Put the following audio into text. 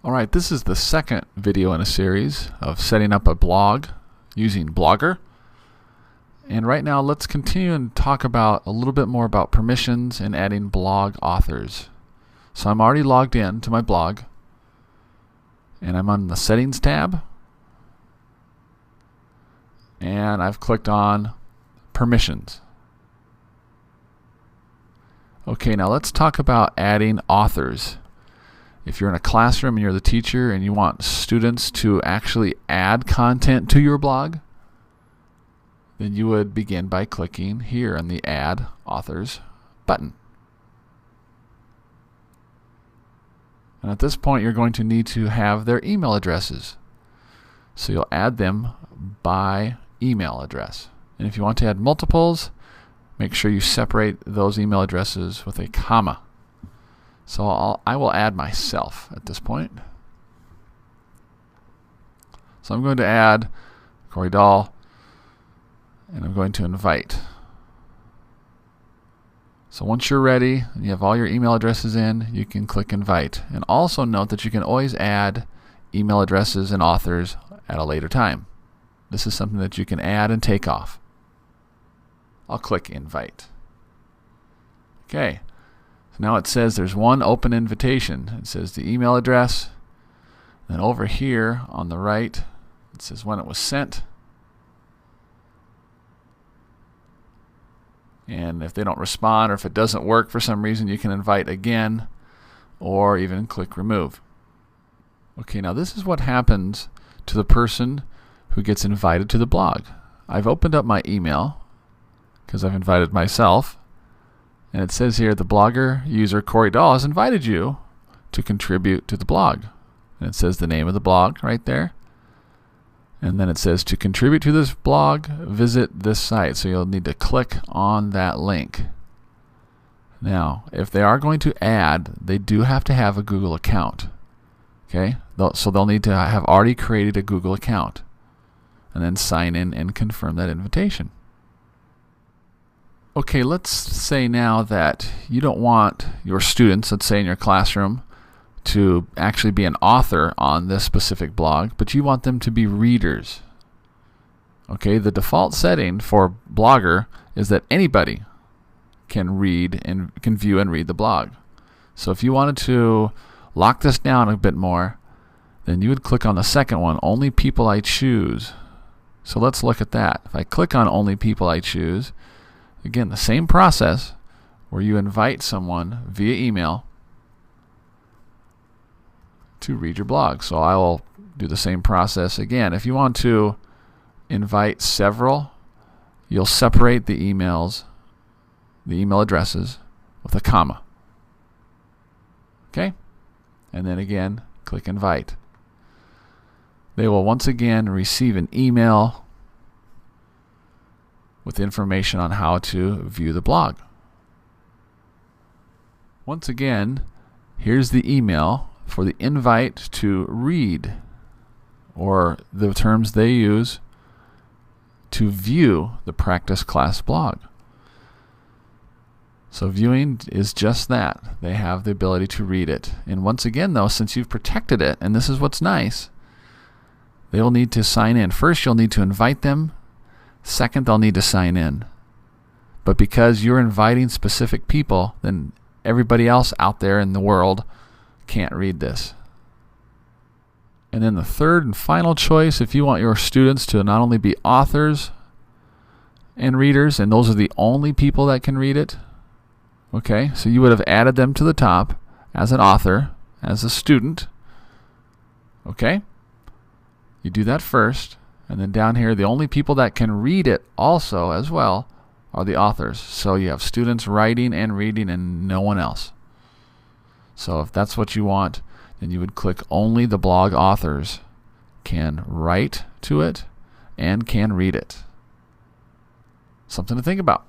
Alright, this is the second video in a series of setting up a blog using Blogger. And right now let's continue and talk about a little bit more about permissions and adding blog authors. So I'm already logged in to my blog and I'm on the Settings tab and I've clicked on Permissions. Okay, now let's talk about adding authors. If you're in a classroom and you're the teacher and you want students to actually add content to your blog, then you would begin by clicking here on the Add Authors button. And at this point you're going to need to have their email addresses. So you'll add them by email address. And if you want to add multiples, make sure you separate those email addresses with a comma. So I will add myself at this point. So I'm going to add Dahl, and I'm going to invite. So once you're ready and you have all your email addresses in, you can click invite. And also note that you can always add email addresses and authors at a later time. This is something that you can add and take off. I'll click invite. Okay. Now it says there's one open invitation. It says the email address. Then over here on the right, it says when it was sent. And if they don't respond or if it doesn't work for some reason, you can invite again or even click remove. Okay, now this is what happens to the person who gets invited to the blog. I've opened up my email because I've invited myself. And it says here, the blogger user Dahl has invited you to contribute to the blog. And it says the name of the blog right there. And then it says to contribute to this blog, visit this site. So you'll need to click on that link. Now, if they are going to add, they do have to have a Google account. Okay? So they'll need to have already created a Google account. And then sign in and confirm that invitation. Okay, let's say now that you don't want your students, let's say in your classroom, to actually be an author on this specific blog, but you want them to be readers. Okay, the default setting for Blogger is that anybody can read and can view and read the blog. So if you wanted to lock this down a bit more, then you would click on the second one, Only People I Choose. So let's look at that. If I click on Only People I Choose, again, the same process where you invite someone via email to read your blog. So I will do the same process again. If you want to invite several, you'll separate the email addresses with a comma. Okay? And then again, click invite. They will once again receive an email with information on how to view the blog. Once again, here's the email for the invite to read, or the terms they use to view the practice class blog. So viewing is just that. They have the ability to read it. And once again though, since you've protected it, and this is what's nice, they will need to sign in. First, you'll need to invite them. Second, they'll need to sign in. But because you're inviting specific people, then everybody else out there in the world can't read this. And then the third and final choice, if you want your students to not only be authors and readers, and those are the only people that can read it, okay, so you would have added them to the top as an author, as a student, okay? You do that first. And then down here, the only people that can read it also as well are the authors. So you have students writing and reading and no one else. So if that's what you want, then you would click only the blog authors can write to it and can read it. Something to think about.